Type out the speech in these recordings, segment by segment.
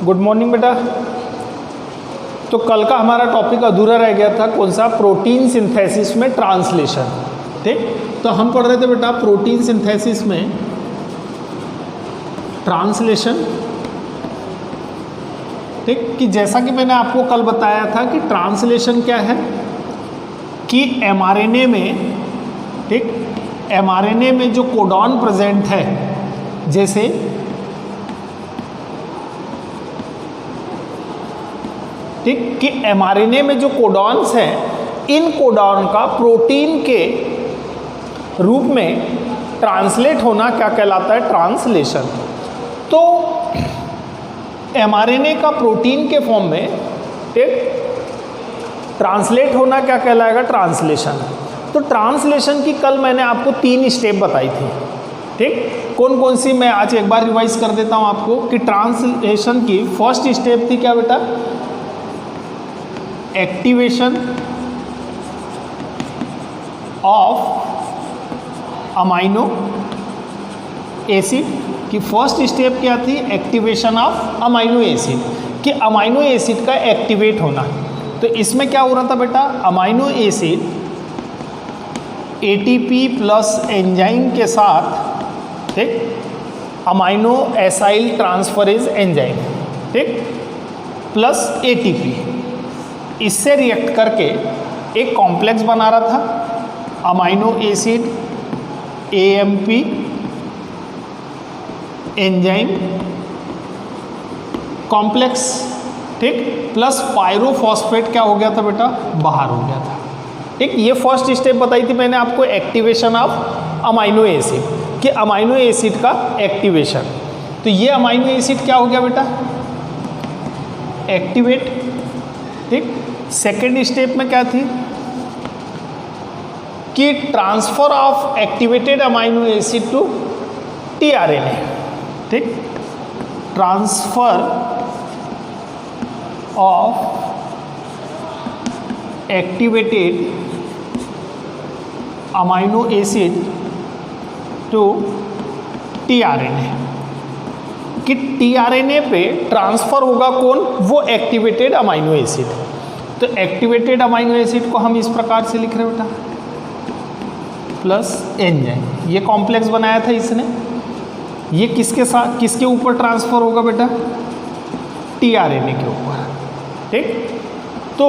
Good morning बेटा। तो कल का हमारा टॉपिक अधूरा रह गया था, कौन सा? प्रोटीन सिंथेसिस में ट्रांसलेशन। ठीक, तो हम पढ़ रहे थे बेटा प्रोटीन सिंथेसिस में ट्रांसलेशन। ठीक, कि जैसा कि मैंने आपको कल बताया था कि ट्रांसलेशन क्या है कि एमआरएनए में, ठीक, एमआरएनए में जो कोडॉन प्रेजेंट है, जैसे ठीक कि एमआरएनए में जो कोडॉन्स हैं, इन कोडॉन का प्रोटीन के रूप में ट्रांसलेट होना क्या कहलाता है? ट्रांसलेशन। तो एमआरएनए का प्रोटीन के फॉर्म में ठीक ट्रांसलेट होना क्या कहलाएगा? ट्रांसलेशन। तो ट्रांसलेशन की कल मैंने आपको 3 स्टेप बताई थी। ठीक, कौन कौन सी मैं आज एक बार रिवाइज कर देता हूं आपको कि ट्रांसलेशन की फर्स्ट स्टेप थी क्या बेटा? एक्टिवेशन ऑफ अमाइनो एसिड की फर्स्ट स्टेप क्या थी? एक्टिवेशन ऑफ अमाइनो एसिड, कि अमाइनो एसिड का एक्टिवेट होना। तो इसमें क्या हो रहा था बेटा? Amino acid ATP plus enzyme के साथ, ठीक, अमाइनो एसाइल ट्रांसफरेज एंजाइम, ठीक, प्लस एटीपी, इससे रिएक्ट करके एक कॉम्प्लेक्स बना रहा था, amino acid AMP enzyme complex, ठीक, प्लस पायरोफॉस्फेट क्या हो गया था बेटा? बाहर हो गया था। ठीक, ये फर्स्ट स्टेप बताई थी मैंने आपको, एक्टिवेशन ऑफ अमाइनो एसिड, कि अमाइनो एसिड का एक्टिवेशन। तो ये अमाइनो एसिड क्या हो गया बेटा? एक्टिवेट। ठीक, सेकेंड स्टेप में क्या थी कि transfer of activated amino acid to tRNA. ठीक, transfer of activated amino acid to tRNA, कि टीआरएनए पे ट्रांसफर होगा कौन? वो एक्टिवेटेड अमाइनो एसिड। तो एक्टिवेटेड अमाइनो एसिड को हम इस प्रकार से लिख रहे हैं बेटा, प्लस एंजाइम, ये कॉम्प्लेक्स बनाया था इसने, ये किसके साथ, किसके ऊपर ट्रांसफर होगा बेटा? टीआरएनए के ऊपर। ठीक, तो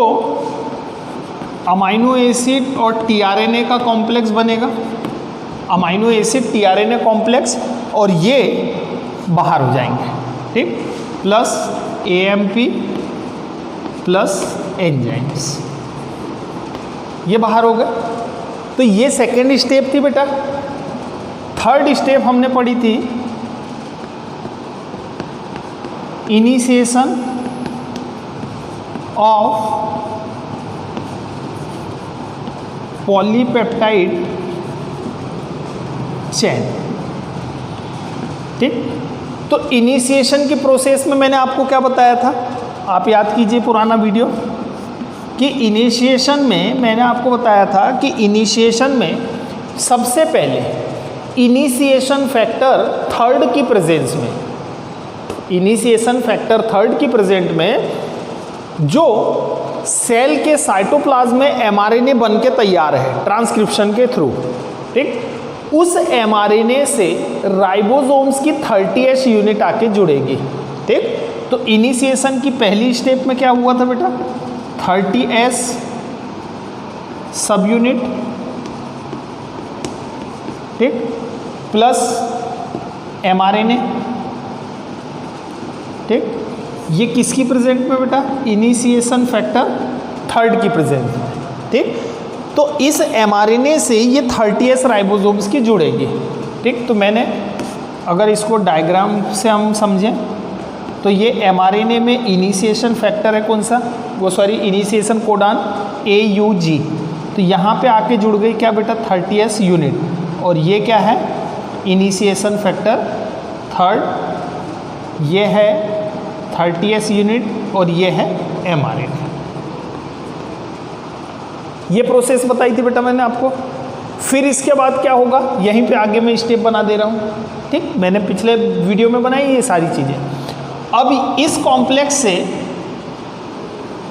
अमाइनो एसिड और टीआरएनए का कॉम्प्लेक्स बनेगा, अमाइनो एसिड टीआरएनए कॉम्प्लेक्स, और ये बाहर हो जाएंगे। ठीक, प्लस एएमपी प्लस एंजाइम्स, ये बाहर हो गए। तो ये सेकेंड स्टेप थी बेटा। थर्ड स्टेप हमने पढ़ी थी इनिशिएशन ऑफ पॉलीपेप्टाइड चेन। ठीक, तो इनिशिएशन की प्रोसेस में मैंने आपको क्या बताया था? आप याद कीजिए पुराना वीडियो, कि इनिशिएशन में मैंने आपको बताया था कि इनिशिएशन में सबसे पहले इनिशिएशन फैक्टर थर्ड की प्रेजेंस में, इनिशिएशन फैक्टर थर्ड की प्रेजेंट में जो सेल के साइटोप्लाज्म में एमआरएनए बन के तैयार है ट्रांसक्रिप्शन के थ्रू, ठीक, उस एमआरएनए से राइबोसोम्स की 30S यूनिट आके जुड़ेगी। ठीक, तो इनिशिएशन की पहली स्टेप में क्या हुआ था बेटा? 30S सब यूनिट, ठीक, प्लस एमआरएनए। ठीक, ये किसकी प्रेजेंट में बेटा? इनिशिएशन फैक्टर थर्ड की प्रेजेंट में। ठीक, तो इस एमआरएनए से ये 30S राइबोसोम्स की जुड़ेगी। ठीक, तो मैंने अगर इसको डायग्राम से हम समझें तो ये एमआरएनए में इनिशिएशन फैक्टर है कौन सा? वो सॉरी इनिशिएशन कोडॉन AUG। तो यहाँ पे आके जुड़ गई क्या बेटा? 30S यूनिट, और ये क्या है? इनिशिएशन फैक्टर थर्ड, ये है 30S यूनिट, और ये है एमआरएनए। ये प्रोसेस बताई थी बेटा मैंने आपको। फिर इसके बाद क्या होगा, यहीं पे आगे मैं स्टेप बना दे रहा हूँ। ठीक, मैंने पिछले वीडियो में बनाई ये सारी चीज़ें। अब इस कॉम्प्लेक्स से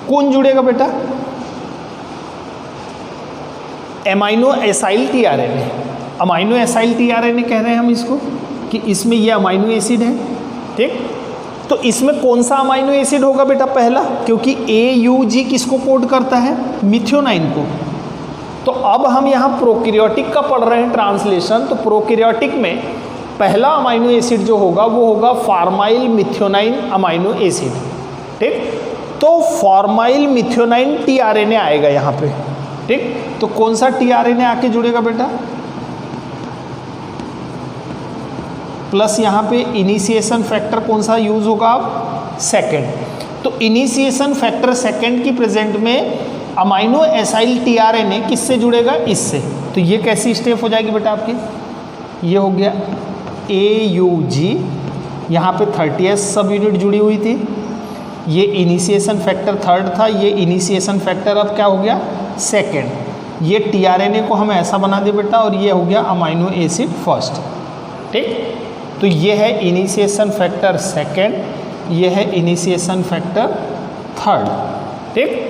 कौन जुड़ेगा बेटा? Amino acyl tRNA. Amino acyl tRNA कह रहे हैं हम इसको कि इसमें ये अमाइनो एसिड है, ठीक। तो इसमें कौन सा अमाइनो एसिड होगा बेटा? पहला, क्योंकि AUG किसको कोड करता है? मिथ्योनाइन को। तो अब हम यहाँ प्रोकैरियोटिक का पढ़ रहे हैं ट्रांसलेशन, तो प्रोकैरियोटिक में पहला अमाइनो एसिड जो होगा वो होगा फॉर्माइल मिथ्योनाइन अमाइनो एसिड, ठीक। तो फॉर्माइल मिथ्योनाइन टीआरएनए आएगा यहाँ पे, ठीक। तो कौन सा टीआरएनए आके जुड़ेगा बेटा? प्लस यहाँ पे इनिशिएशन फैक्टर कौन सा यूज होगा? आप सेकेंड। तो इनिशिएशन फैक्टर सेकेंड की प्रेजेंट में अमाइनो एसाइल टीआरएनए किससे जुड़ेगा? इससे। तो ये कैसी स्टेप हो जाएगी बेटा आपकी? ये हो गया AUG, यहाँ पे 30s सब यूनिट जुड़ी हुई थी, ये इनिशिएशन फैक्टर थर्ड था, ये इनिशिएशन फैक्टर अब क्या हो गया? सेकेंड। ये टीआरएनए को हम ऐसा बना दे बेटा, और ये हो गया अमाइनो एसिड फर्स्ट, ठीक। तो ये है इनिशिएशन फैक्टर सेकेंड, ये है इनिशिएशन फैक्टर थर्ड, ठीक।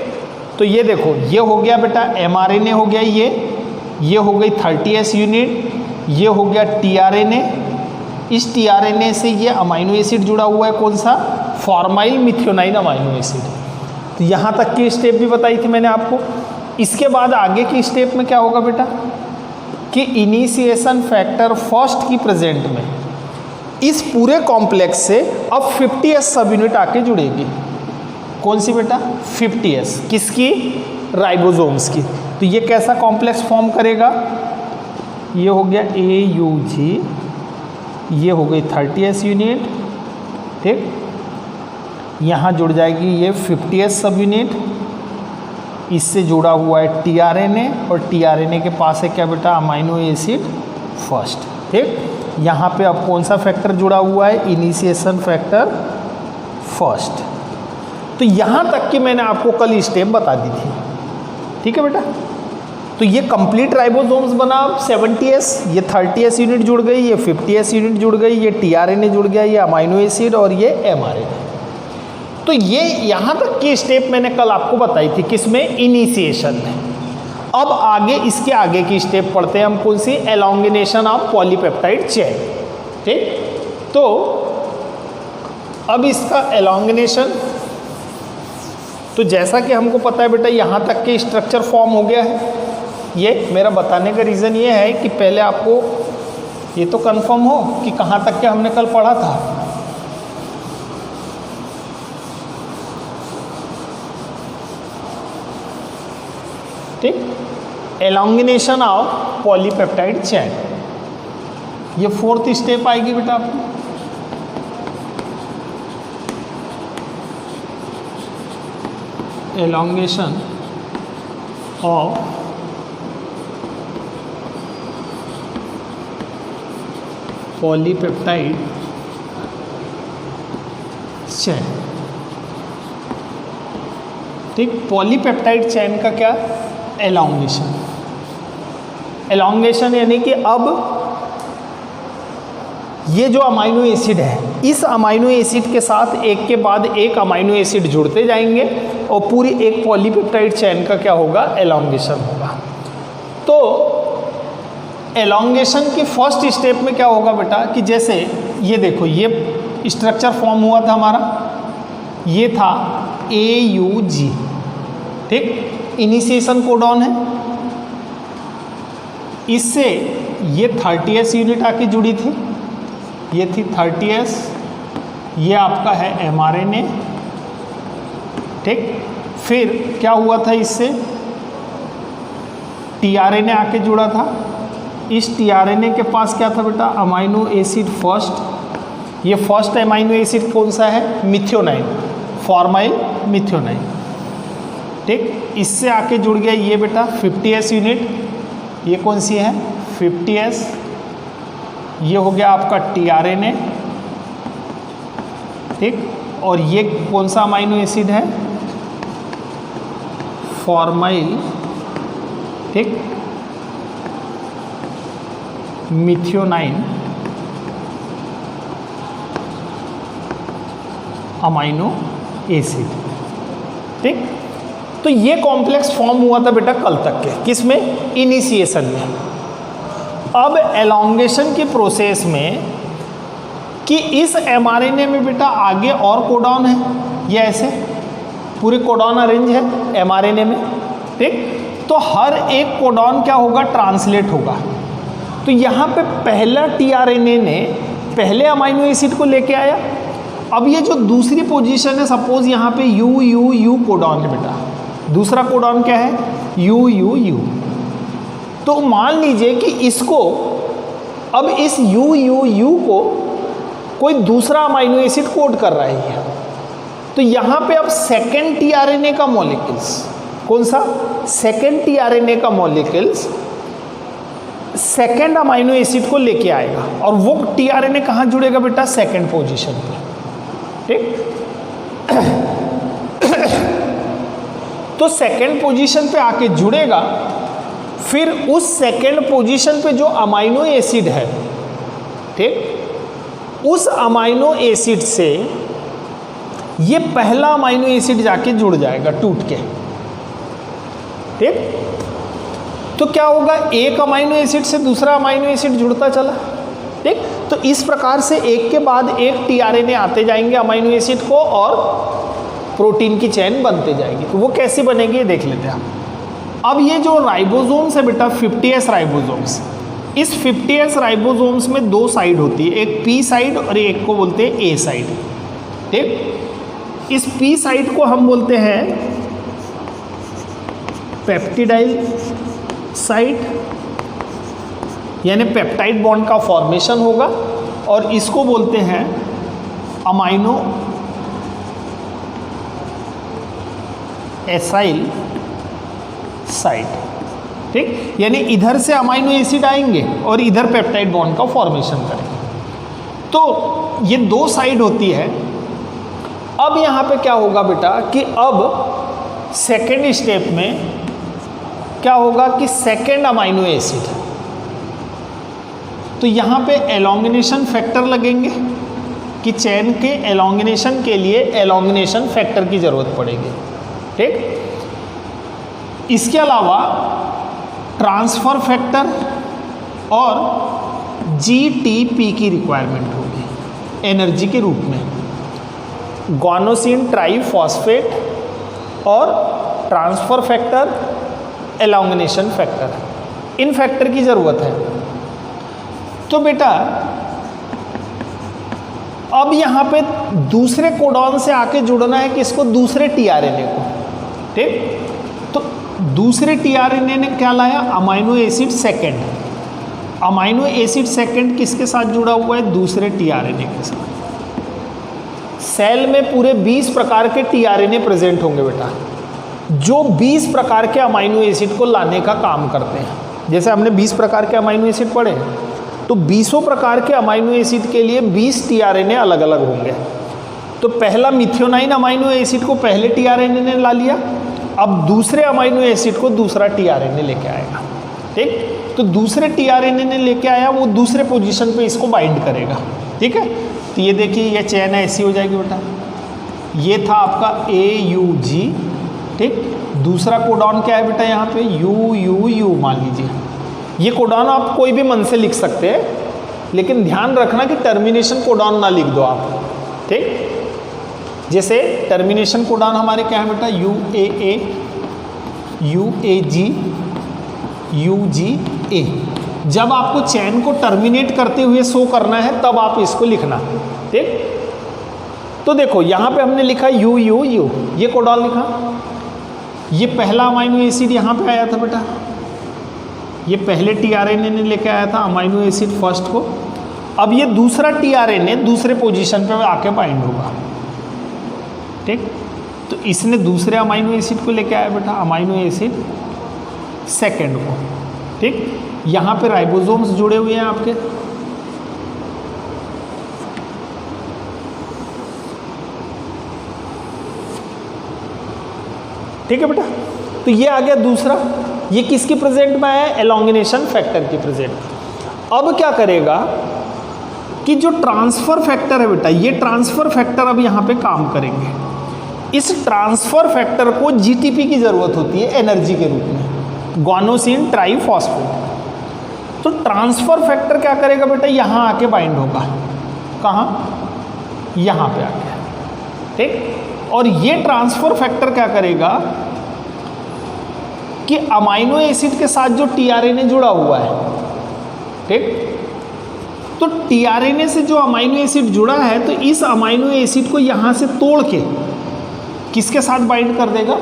तो ये देखो, ये हो गया बेटा mRNA हो गया, ये हो गई 30s यूनिट, ये हो गया टीआरएनए। इस टीआरएनए से ये अमाइनो एसिड जुड़ा हुआ है, कौन सा? Formyl methionine amino acid. तो यहाँ तक की स्टेप भी बताई थी मैंने आपको। इसके बाद आगे की स्टेप में क्या होगा बेटा कि इनिशिएशन फैक्टर फर्स्ट की प्रेजेंट में इस पूरे कॉम्प्लेक्स से अब 50s सब यूनिट आके जुड़ेगी। कौन सी बेटा? 50s। किसकी? राइबोसोम्स की। तो ये कैसा कॉम्प्लेक्स फॉर्म करेगा? ये हो गया AUG, ये हो गई 30s यूनिट, ठीक। यहाँ जुड़ जाएगी ये 50s सब यूनिट, इससे जुड़ा हुआ है टीआरएनए, और टीआरएनए के पास है क्या बेटा? अमाइनो एसिड फर्स्ट, ठीक। यहाँ पे अब कौन सा फैक्टर जुड़ा हुआ है? Initiation factor first. तो यहाँ तक की मैंने आपको कल स्टेप बता दी थी, ठीक है बेटा। तो ये कंप्लीट राइबोसोम्स बना 70s, ये 30s यूनिट जुड़ गई, ये 50s यूनिट जुड़ गई, ये टीआरएनए जुड़ गया, ये अमाइनो एसिड और ये mRNA। तो ये यहाँ तक की स्टेप मैंने कल आपको बताई थी, किसमें? इनिशिएशन में। अब आगे इसके आगे की स्टेप पढ़ते हैं हम, कौन सी? एलोंगिनेशन ऑफ पॉलीपेप्टाइड चेन, ठीक। तो अब इसका एलोंगिनेशन, तो जैसा कि हमको पता है बेटा यहाँ तक के स्ट्रक्चर फॉर्म हो गया है। ये मेरा बताने का रीज़न ये है कि पहले आपको ये तो कंफर्म हो कि कहाँ तक के हमने कल पढ़ा था। ठीक, एलोंगिनेशन ऑफ पॉलीपेप्टाइड चेन, ये फोर्थ स्टेप आएगी बेटा आपकी। elongation of polypeptide चैन। ठीक, पॉलीपेप्टाइड चैन का क्या? एलोंगेशन। एलोंगेशन यानी कि अब ये जो अमाइनो एसिड है, इस अमाइनो एसिड के साथ एक के बाद एक अमाइनो एसिड जुड़ते जाएंगे और पूरी एक पॉलीपेप्टाइड चैन का क्या होगा? एलोंगेशन होगा। तो एलोंगेशन की फर्स्ट स्टेप में क्या होगा बेटा कि जैसे ये देखो, ये स्ट्रक्चर फॉर्म हुआ था हमारा, ये था AUG, ठीक, इनिशिएशन कोडॉन है। इससे ये 30s यूनिट आके जुड़ी थी, ये थी 30s, ये आपका है mRNA, ठीक। फिर क्या हुआ था, इससे tRNA आके जुड़ा था। इस tRNA के पास क्या था बेटा? Amino acid first. ये फर्स्ट अमाइनो एसिड कौन सा है? मिथ्योनाइन, फॉर्माइल मिथ्योनाइन, ठीक। इससे आके जुड़ गया ये बेटा 50s यूनिट, ये कौन सी है? 50s। ये हो गया आपका tRNA, ठीक। और ये कौन सा अमाइनो एसिड है? फॉर्माइल, ठीक, मिथ्योनाइन अमाइनो एसिड। ठीक, तो ये कॉम्प्लेक्स फॉर्म हुआ था बेटा कल तक के, किसमें, इनिशिएशन में। अब एलोंगेशन की प्रोसेस में कि इस एमआरएनए में बेटा आगे और कोडॉन है, ये ऐसे पूरे कोडॉन अरेंज है एमआरएनए में। ठीक, तो हर एक कोडॉन क्या होगा, ट्रांसलेट होगा। तो यहाँ पे पहला टीआरएनए ने पहले अमाइनो एसिड को लेके आया। अब ये जो दूसरी पोजीशन है, सपोज यहाँ पे यू यू यू कोडॉन है बेटा, दूसरा कोडॉन क्या है, यू यू यू। तो मान लीजिए कि इसको, अब इस यू यू यू को कोई दूसरा अमाइनो एसिड कोड कर रहा है, तो यहाँ पे अब सेकेंड टीआरएनए का मॉलिक्यूल्स, कौन सा, सेकेंड टीआरएनए का मॉलिक्यूल्स सेकेंड अमाइनो एसिड को लेके आएगा, और वो टीआरएनए कहाँ जुड़ेगा बेटा, सेकेंड पोजीशन पे। ठीक, तो सेकेंड पोजीशन पे आके जुड़ेगा, फिर उस सेकेंड पोजीशन पे जो अमाइनो एसिड है, ठीक, उस अमाइनो एसिड से ये पहला अमाइनो एसिड जाके जुड़ जाएगा टूट के। ठीक, तो क्या होगा, एक अमाइनो एसिड से दूसरा अमाइनो एसिड जुड़ता चला। ठीक, तो इस प्रकार से एक के बाद एक टीआरएनए आते जाएंगे अमाइनो एसिड को, और प्रोटीन की चेन बनते जाएगी। तो वो कैसे बनेगी देख लेते हैं। अब ये जो राइबोसोम्स है बेटा, 50S राइबोसोम्स, इस 50S राइबोसोम्स में दो साइड होती है, एक पी साइड और एक को बोलते हैं ए साइड। ठीक, इस पी साइड को हम बोलते हैं पेप्टिडाइल साइड, यानी पेप्टाइड बॉन्ड का फॉर्मेशन होगा, और इसको बोलते हैं अमाइनो एसाइल साइड। ठीक, यानी इधर से अमाइनो एसिड आएंगे और इधर पेप्टाइड बॉन्ड का फॉर्मेशन करेंगे। तो ये दो साइड होती है। अब यहाँ पे क्या होगा बेटा कि अब सेकेंड स्टेप में क्या होगा कि सेकेंड अमाइनो एसिड, तो यहाँ पे एलोंगिनेशन फैक्टर लगेंगे कि चेन के एलोंगिनेशन के लिए एलोंगिनेशन फैक्टर की ज़रूरत पड़ेगी। ठीक, इसके अलावा ट्रांसफ़र फैक्टर और जीटीपी की रिक्वायरमेंट होगी एनर्जी के रूप में, ग्वानोसिन ट्राइफॉस्फेट और ट्रांसफ़र फैक्टर, एलोंगिनेशन फैक्टर, इन फैक्टर की ज़रूरत है। तो बेटा अब यहाँ पे दूसरे कोडॉन से आके जुड़ना है किसको, दूसरे टीआरएनए को। ठीक, तो दूसरे टीआरएनए ने क्या लाया, amino acid second. Amino acid second किसके साथ जुड़ा हुआ है, दूसरे टीआरएनए के साथ। सेल में पूरे 20 प्रकार के टीआरएनए प्रेजेंट होंगे बेटा, जो 20 प्रकार के अमाइनो एसिड को लाने का काम करते हैं। जैसे हमने 20 प्रकार के अमाइनो एसिड पढ़े, तो 20 प्रकार के अमाइनो एसिड के लिए 20 टीआरएनए अलग अलग होंगे। तो पहला मिथियोनाइन अमाइनो एसिड को पहले टीआरएनए ने ला लिया, अब दूसरे अमाइनो एसिड को दूसरा टीआरएनए लेके आएगा। ठीक, तो दूसरे टीआरएनए ने लेके आया, वो दूसरे पोजीशन पे इसको बाइंड करेगा। ठीक है, तो ये देखिए ये चेन ऐसी हो जाएगी बेटा, ये था आपका AUG। ठीक, दूसरा कोडॉन क्या है बेटा, यहाँ पे UUU मान लीजिए। ये कोडॉन आप कोई भी मन से लिख सकते हैं, लेकिन ध्यान रखना कि टर्मिनेशन कोडॉन ना लिख दो आप। ठीक, जैसे टर्मिनेशन कोडॉन हमारे क्या है बेटा, UAA, UAG, UGA। जब आपको चेन को टर्मिनेट करते हुए शो करना है तब आप इसको लिखना। ठीक, तो देखो यहाँ पे हमने लिखा UUU, ये कोडॉन लिखा, ये पहला अमाइनो एसिड यहाँ पे आया था बेटा, ये पहले टीआरएनए ने लेके आया था अमाइनो एसिड फर्स्ट को। अब ये दूसरा टीआरएनए दूसरे पोजीशन पे आके बाइंड होगा। ठीक, तो इसने दूसरे अमाइनो एसिड को लेके आया बेटा, अमाइनो एसिड सेकेंड को। ठीक, यहाँ पे राइबोसोम्स जुड़े हुए हैं आपके, ठीक है बेटा। तो ये आ गया दूसरा, ये किसकी प्रेजेंट में है, एलोंगिनेशन फैक्टर की प्रेजेंट। अब क्या करेगा कि जो ट्रांसफ़र फैक्टर है बेटा, ये ट्रांसफ़र फैक्टर अब यहाँ पे काम करेंगे। इस ट्रांसफ़र फैक्टर को जीटीपी की ज़रूरत होती है एनर्जी के रूप में, गुआनोसिन ट्राइफॉस्फेट। तो ट्रांसफ़र फैक्टर क्या करेगा बेटा, यहाँ आके बाइंड होगा, कहाँ, यहाँ पे आके, ठीक। और ये ट्रांसफ़र फैक्टर क्या करेगा कि अमाइनो एसिड के साथ जो टीआरएनए जुड़ा हुआ है, ठीक, तो टीआरएनए से जो अमाइनो एसिड जुड़ा है, तो इस अमाइनो एसिड को यहाँ से तोड़ के किसके साथ बाइंड कर देगा,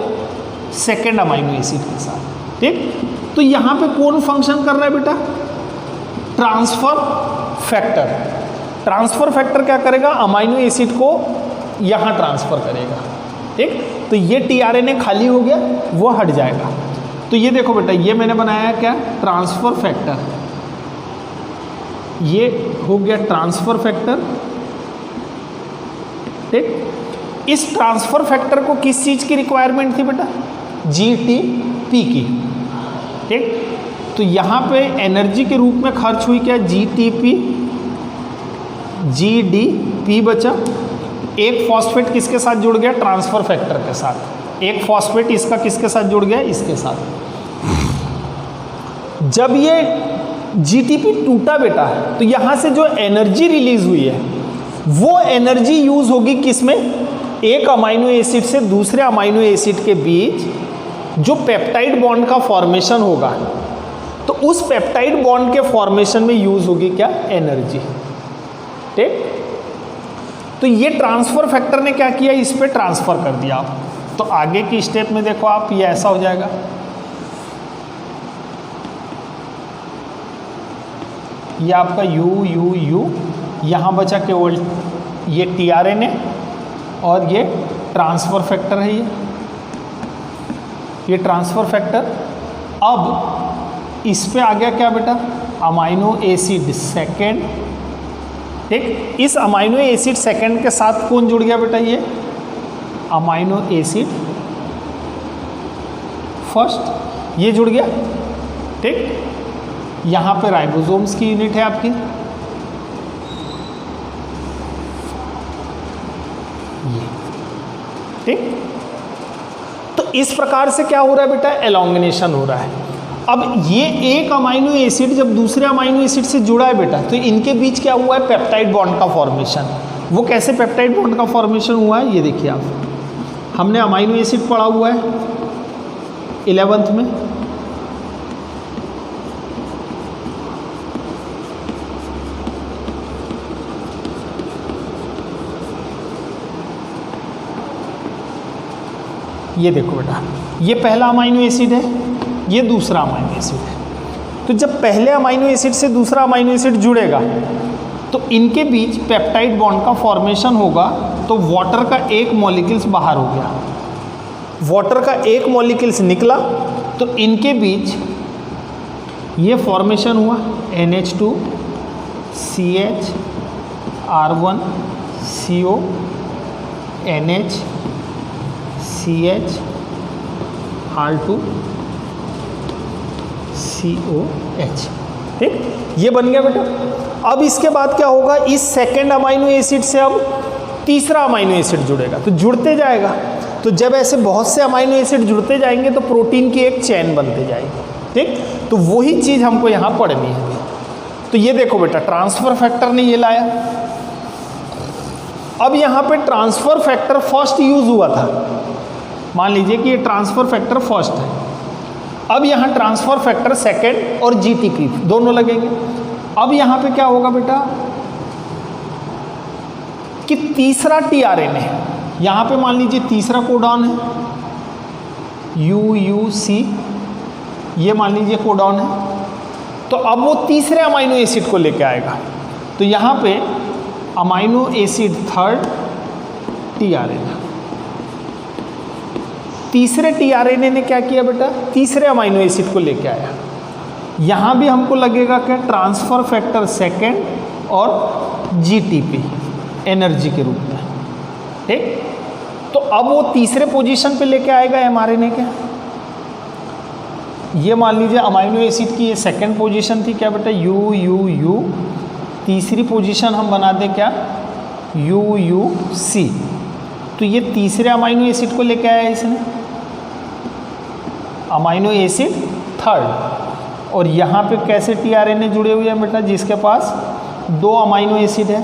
सेकेंड अमाइनो एसिड के साथ, ठीक। तो यहाँ पे कौन फंक्शन कर रहा है बेटा, ट्रांसफ़र फैक्टर। ट्रांसफ़र फैक्टर क्या करेगा, अमाइनो एसिड को यहाँ ट्रांसफ़र करेगा, ठीक। तो ये टीआरएनए खाली हो गया, वो हट जाएगा। तो ये देखो बेटा, ये मैंने बनाया क्या, ट्रांसफ़र फैक्टर, ये हो गया ट्रांसफ़र फैक्टर, ठीक। इस ट्रांसफ़र फैक्टर को किस चीज़ की रिक्वायरमेंट थी बेटा, जीटीपी की, ठीक। तो यहाँ पे एनर्जी के रूप में खर्च हुई क्या, जीटीपी, जीडीपी बचा। एक फॉस्फेट किसके साथ जुड़ गया, ट्रांसफ़र फैक्टर के साथ। एक फॉस्फेट इसका किसके साथ जुड़ गया, इसके साथ। जब ये जीटीपी टूटा बेटा, तो यहाँ से जो एनर्जी रिलीज हुई है, वो एनर्जी यूज होगी किसमें, एक अमाइनो एसिड से दूसरे अमाइनो एसिड के बीच जो पेप्टाइड बॉन्ड का फॉर्मेशन होगा, तो उस पेप्टाइड बॉन्ड के फॉर्मेशन में यूज होगी क्या, एनर्जी, ठीक। तो ये ट्रांसफ़र फैक्टर ने क्या किया, इस पे ट्रांसफ़र कर दिया आप। तो आगे की स्टेप में देखो आप, ये ऐसा हो जाएगा, ये आपका यू यहाँ बचा केवल ये टीआरएनए और ये ट्रांसफ़र फैक्टर है, ये ट्रांसफ़र फैक्टर। अब इस पे आ गया क्या बेटा, अमाइनो एसिड सेकेंड, ठीक। इस अमाइनो एसिड सेकेंड के साथ कौन जुड़ गया बेटा, ये अमाइनो एसिड फर्स्ट, ये जुड़ गया, ठीक। यहाँ पे राइबोसोम्स की यूनिट है आपकी, ये, ठीक। तो इस प्रकार से क्या हो रहा है बेटा, एलोंगनेशन हो रहा है। अब ये एक अमाइनो एसिड जब दूसरे अमाइनो एसिड से जुड़ा है बेटा, तो इनके बीच क्या हुआ है, पेप्टाइड बॉन्ड का फॉर्मेशन। वो कैसे पेप्टाइड बॉन्ड का फॉर्मेशन हुआ है, ये देखिए आप, हमने अमाइनो एसिड पढ़ा हुआ है 11th में, ये देखो बेटा, ये पहला अमाइनो एसिड है, ये दूसरा अमाइनो एसिड है। तो जब पहले अमाइनो एसिड से दूसरा अमाइनो एसिड जुड़ेगा, तो इनके बीच पेप्टाइड बॉन्ड का फॉर्मेशन होगा। तो वाटर का एक मॉलिक्यूल्स बाहर हो गया, वाटर का एक मॉलिक्यूल्स निकला, तो इनके बीच ये फॉर्मेशन हुआ NH2 CH R1 CO NH CH R2 COH, ठीक। ये बन गया बेटा। अब इसके बाद क्या होगा, इस सेकेंड अमाइनो एसिड से अब तीसरा अमाइनो एसिड जुड़ेगा, तो जुड़ते जाएगा। तो जब ऐसे बहुत से अमाइनो एसिड जुड़ते जाएंगे, तो प्रोटीन की एक चेन बनते जाएगी, ठीक। तो वही चीज़ हमको यहाँ पढ़नी है। तो ये देखो बेटा, ट्रांसफ़र फैक्टर ने ये लाया। अब यहाँ पे ट्रांसफ़र फैक्टर फर्स्ट यूज़ हुआ था, मान लीजिए कि ये ट्रांसफ़र फैक्टर फर्स्ट है। अब यहाँ ट्रांसफ़र फैक्टर सेकेंड और जीटीपी दोनों लगेंगे। अब यहाँ पे क्या होगा बेटा कि तीसरा टीआरएनए, यहाँ पे मान लीजिए तीसरा कोडॉन है UUC, ये मान लीजिए कोडॉन है। तो अब वो तीसरे अमाइनो एसिड को लेके आएगा। तो यहाँ पे अमाइनो एसिड थर्ड टीआरएनए, तीसरे टीआरएनए ने क्या किया बेटा, तीसरे अमाइनो एसिड को लेके आया। यहाँ भी हमको लगेगा क्या, ट्रांसफ़र फैक्टर सेकेंड और जीटीपी एनर्जी के रूप में, ठीक। तो अब वो तीसरे पोजीशन पे लेके आएगा एमआरएनए के। ये मान लीजिए अमाइनो एसिड की ये सेकेंड पोजीशन थी क्या बेटा, UUU तीसरी पोजीशन हम बना दें क्या, UUC। तो ये तीसरे अमाइनो एसिड को लेके आया है इसने, अमाइनो एसिड थर्ड। और यहाँ पे कैसे tRNA जुड़े हुए हैं बेटा, जिसके पास 2 अमाइनो एसिड है,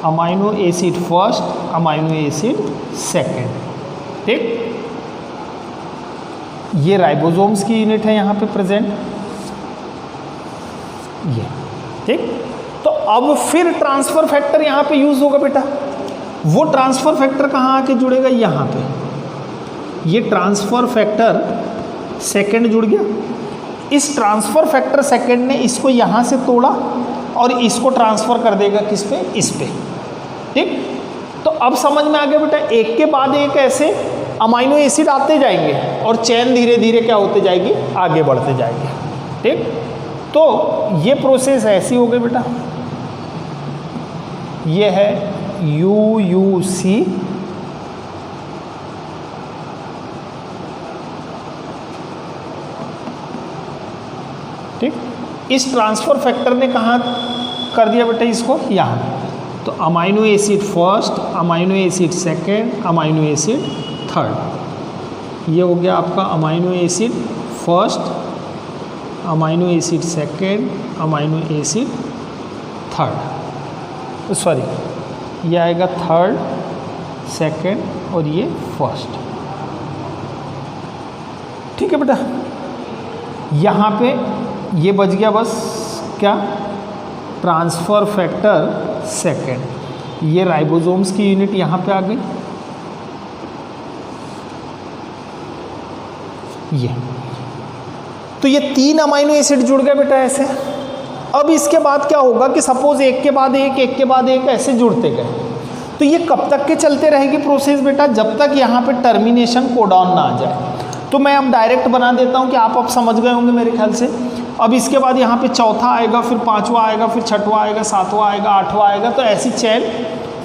amino acid first, amino acid second. ठीक, ये राइबोसोम्स की यूनिट है यहाँ पे प्रेजेंट, ये। ठीक, तो अब फिर ट्रांसफर फैक्टर यहाँ पे यूज होगा बेटा। वो ट्रांसफर फैक्टर कहाँ आके जुड़ेगा, यहाँ पे। ये ट्रांसफर फैक्टर सेकेंड जुड़ गया। इस ट्रांसफर फैक्टर सेकेंड ने इसको यहाँ से तोड़ा और इसको ट्रांसफर कर देगा किस पे, इस पे। ठीक, तो अब समझ में आ गया बेटा, एक के बाद एक ऐसे अमाइनो एसिड आते जाएंगे और चेन धीरे धीरे क्या होते जाएगी, आगे बढ़ते जाएंगे। ठीक, तो ये प्रोसेस ऐसी हो गई बेटा, ये है UUC। ठीक, इस ट्रांसफर फैक्टर ने कहाँ कर दिया बेटा इसको, यहाँ। तो amino acid first, amino acid second, amino acid third. ये हो गया आपका amino acid first, amino acid second, amino acid third. Sorry, ये आएगा थर्ड, सेकेंड और ये फर्स्ट। ठीक है बेटा, यहाँ पे ये बच गया बस क्या, ट्रांसफर फैक्टर सेकेंड। ये राइबोसोम्स की यूनिट यहाँ पे आ गई, ये। तो ये 3 अमाइनो एसिड जुड़ गए बेटा ऐसे। अब इसके बाद क्या होगा कि सपोज एक के बाद एक, एक के बाद एक ऐसे जुड़ते गए, तो ये कब तक के चलते रहेगी प्रोसेस बेटा, जब तक यहाँ पे टर्मिनेशन कोडॉन ना आ जाए। तो मैं अब डायरेक्ट बना देता हूँ कि आप अब समझ गए होंगे मेरे ख्याल से। अब इसके बाद यहाँ पे चौथा आएगा, फिर पांचवा आएगा, फिर छठवां आएगा, सातवां आएगा, आठवां आएगा, तो ऐसी चेन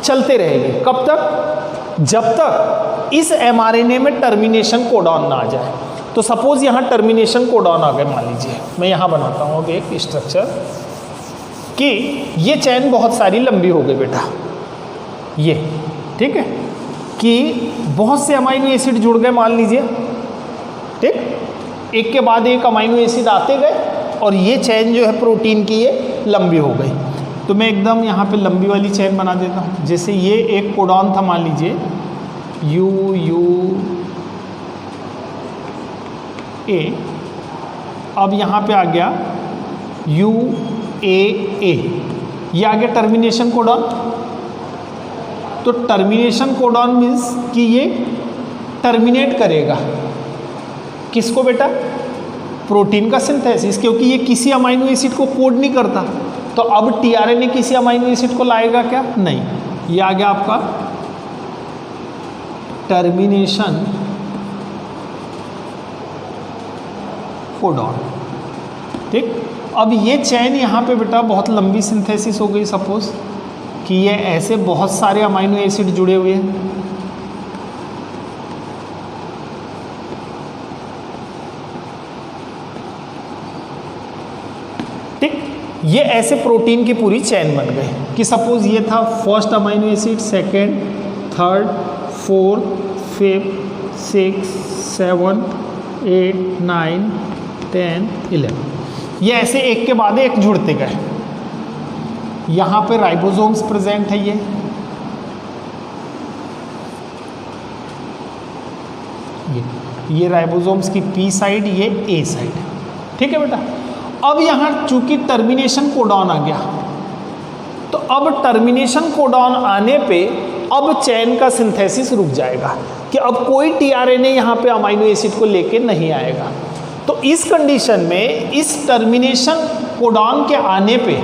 चलते रहेगी। कब तक, जब तक इस mRNA में टर्मिनेशन कोडॉन ना आ जाए। तो सपोज यहाँ टर्मिनेशन कोडॉन आ गए, मान लीजिए मैं यहाँ बनाता हूँ अब एक स्ट्रक्चर कि ये चैन बहुत सारी लंबी हो गई बेटा, ये। ठीक है, कि बहुत से अमाइनो एसिड जुड़ गए मान लीजिए। ठीक, एक के बाद एक अमाइनो एसिड आते गए और ये चैन जो है प्रोटीन की ये लंबी हो गई। तो मैं एकदम यहाँ पे लंबी वाली चैन बना देता हूँ। जैसे ये एक कोडॉन था मान लीजिए UUA, अब यहाँ पे आ गया UAA, ये आ गया टर्मिनेशन कोडॉन। तो टर्मिनेशन कोडॉन मीन्स कि ये टर्मिनेट करेगा किसको बेटा, प्रोटीन का सिंथेसिस, क्योंकि ये किसी अमाइनो एसिड को कोड नहीं करता। तो अब tRNA किसी अमाइनो एसिड को लाएगा क्या, नहीं। ये आ गया आपका टर्मिनेशन कोडॉन। ठीक, अब ये चैन यहाँ पे बेटा बहुत लंबी सिंथेसिस हो गई। सपोज कि ये ऐसे बहुत सारे अमाइनो एसिड जुड़े हुए हैं। ठीक, ये ऐसे प्रोटीन की पूरी चैन बन गई कि सपोज ये था first amino acid, second, third, fourth, fifth, 6, 7, 8, 9, 10, 11। ये ऐसे एक के बाद एक जुड़ते गए। यहाँ पे राइबोसोम्स प्रेजेंट है, ये राइबोसोम्स की पी साइड, ये ए साइड। ठीक है बेटा, अब यहाँ चूंकि टर्मिनेशन कोडॉन आ गया, तो अब टर्मिनेशन कोडॉन आने पे अब चैन का सिंथेसिस रुक जाएगा कि अब कोई tRNA यहाँ पे अमाइनो एसिड को लेके नहीं आएगा। तो इस कंडीशन में इस टर्मिनेशन कोडॉन के आने पे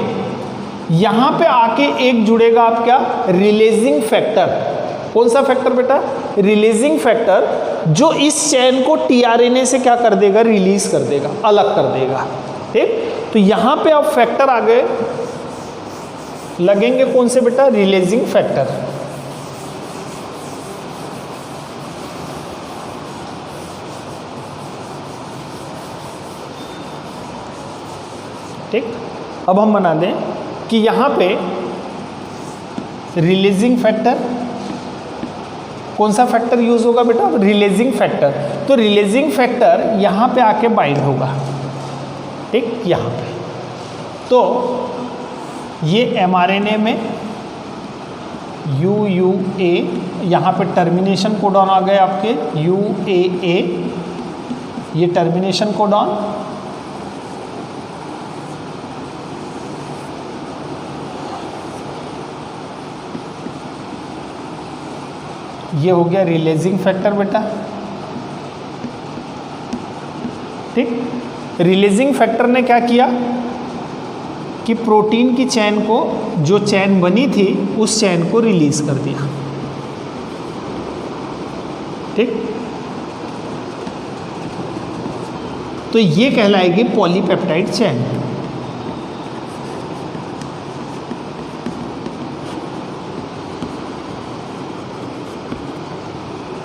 यहाँ पे आके एक जुड़ेगा आप क्या, रिलीजिंग फैक्टर। कौन सा फैक्टर बेटा, रिलीजिंग फैक्टर, जो इस चैन को tRNA से क्या कर देगा, रिलीज कर देगा, अलग कर देगा। ठीक, तो यहाँ पे अब फैक्टर आ गए, लगेंगे कौन से बेटा, रिलीजिंग फैक्टर। ठीक, अब हम बना दें कि यहाँ पे रिलीजिंग फैक्टर, कौन सा फैक्टर यूज होगा बेटा? Releasing factor. तो रिलीजिंग फैक्टर यहाँ पे आके बाइंड होगा, ठीक, यहाँ पे। तो ये mRNA में UUA, यहाँ पे टर्मिनेशन कोडॉन आ गए आपके UAA, ये टर्मिनेशन कोडॉन, ये हो गया रिलीजिंग फैक्टर बेटा, ठीक। रिलीजिंग फैक्टर ने क्या किया कि प्रोटीन की चेन को, जो चेन बनी थी उस चेन को रिलीज कर दिया, ठीक। तो ये कहलाएगी पॉलीपेप्टाइड चेन।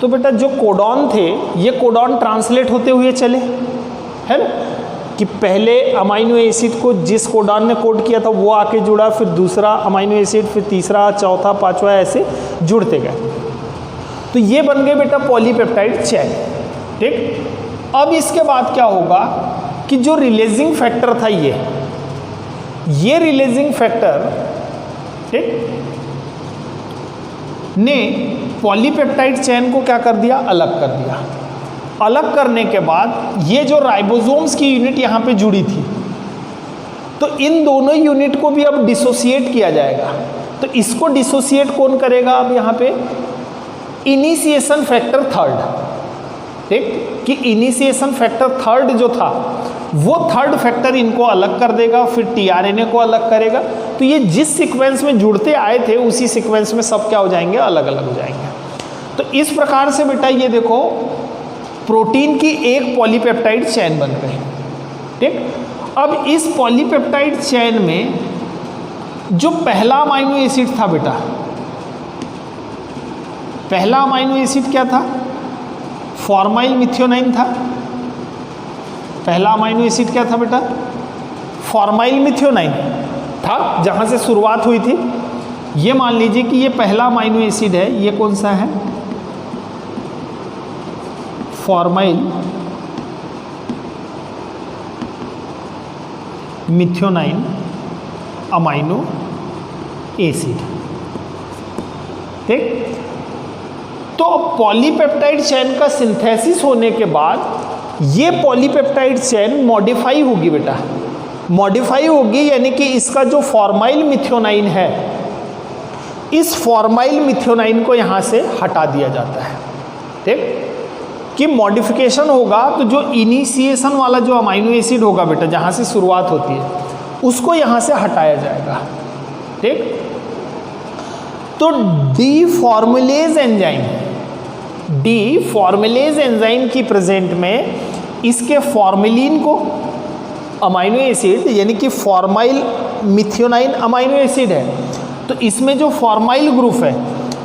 तो बेटा जो कोडॉन थे, ये कोडॉन ट्रांसलेट होते हुए चले, है ना, कि पहले अमाइनो एसिड को जिस कोडॉन ने कोड किया था वो आके जुड़ा, फिर दूसरा अमाइनो एसिड, फिर तीसरा, चौथा, पांचवा, ऐसे जुड़ते गए। तो ये बन गए बेटा पॉलीपेप्टाइड चेन, ठीक। अब इसके बाद क्या होगा कि जो रिलीजिंग फैक्टर था, ये रिलीजिंग फैक्टर, ठीक, ने पॉलीपेप्टाइड चेन को क्या कर दिया? अलग कर दिया। अलग करने के बाद ये जो राइबोसोम्स की यूनिट यहाँ पे जुड़ी थी, तो इन दोनों यूनिट को भी अब डिसोसिएट किया जाएगा। तो इसको डिसोसिएट कौन करेगा? अब यहाँ पे इनिशिएशन फैक्टर थर्ड, ठीक, कि इनिशिएशन फैक्टर थर्ड जो था वो थर्ड फैक्टर इनको अलग कर देगा, फिर टीआरएनए को अलग करेगा। तो ये जिस सीक्वेंस में जुड़ते आए थे उसी सीक्वेंस में सब क्या हो जाएंगे? अलग अलग हो जाएंगे। तो इस प्रकार से बेटा ये देखो प्रोटीन की एक पॉलीपेप्टाइड चेन बन गई, ठीक। अब इस पॉलीपेप्टाइड चेन में जो पहला अमाइनो एसिड था बेटा, पहला अमाइनो एसिड क्या था? फॉर्माइल मिथियोनाइन था। पहला अमाइनो एसिड क्या था बेटा? फॉर्माइल मिथियोनाइन था, जहां से शुरुआत हुई थी। ये मान लीजिए कि ये पहला अमाइनो एसिड है, ये कौन सा है? फॉर्माइल मिथियोनाइन अमाइनो एसिड, ठीक। तो पॉलीपेप्टाइड चेन का सिंथेसिस होने के बाद ये पॉलीपेप्टाइड चेन मॉडिफाई होगी बेटा, मॉडिफाई होगी, यानी कि इसका जो फॉर्माइल मिथियोनाइन है, इस फॉर्माइल मिथियोनाइन को यहाँ से हटा दिया जाता है, ठीक। कि मॉडिफिकेशन होगा तो जो इनिशिएशन वाला जो अमाइनो एसिड होगा बेटा, जहाँ से शुरुआत होती है, उसको यहाँ से हटाया जाएगा, ठीक। तो डीफॉर्मुलेज एंजाइम, डीफॉर्मुलेज एंजाइम की प्रेजेंट में इसके फॉर्मेलिन को, अमाइनो एसिड यानी कि फॉर्माइल मिथियोनाइन अमाइनो एसिड है, तो इसमें जो फॉर्माइल ग्रुप है,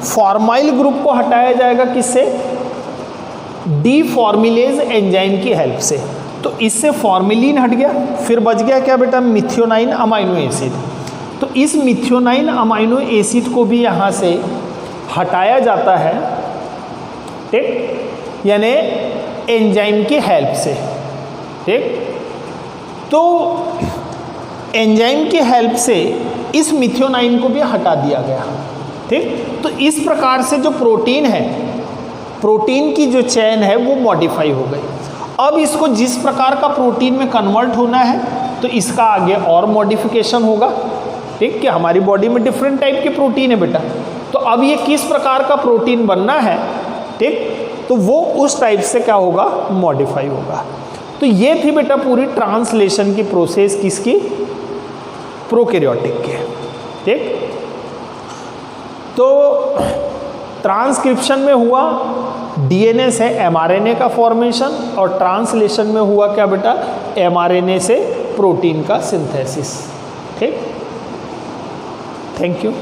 फॉर्माइल ग्रुप को हटाया जाएगा किससे? डीफॉर्मुलेज एंजाइम की हेल्प से। तो इससे फॉर्मेलिन हट गया, फिर बच गया क्या बेटा? Methionine amino acid. तो इस मिथियोनाइन अमाइनो एसिड को भी यहाँ से हटाया जाता है, ठीक, यानी एंजाइम की हेल्प से, ठीक। तो एंजाइम की हेल्प से इस मिथियोनाइन को भी हटा दिया गया, ठीक। तो इस प्रकार से जो प्रोटीन है, प्रोटीन की जो चेन है वो मॉडिफाई हो गई। अब इसको जिस प्रकार का प्रोटीन में कन्वर्ट होना है तो इसका आगे और मॉडिफिकेशन होगा, ठीक, कि हमारी बॉडी में डिफरेंट टाइप के प्रोटीन है बेटा, तो अब ये किस प्रकार का प्रोटीन बनना है, ठीक, तो वो उस टाइप से क्या होगा? मॉडिफाई होगा। तो ये थी बेटा पूरी ट्रांसलेशन की प्रोसेस किसकी? प्रोकैरियोटिक के, ठीक। तो ट्रांसक्रिप्शन में हुआ डीएनए से एमआरएनए का फॉर्मेशन, और ट्रांसलेशन में हुआ क्या बेटा? एमआरएनए से प्रोटीन का सिंथेसिस, ठीक। Thank you.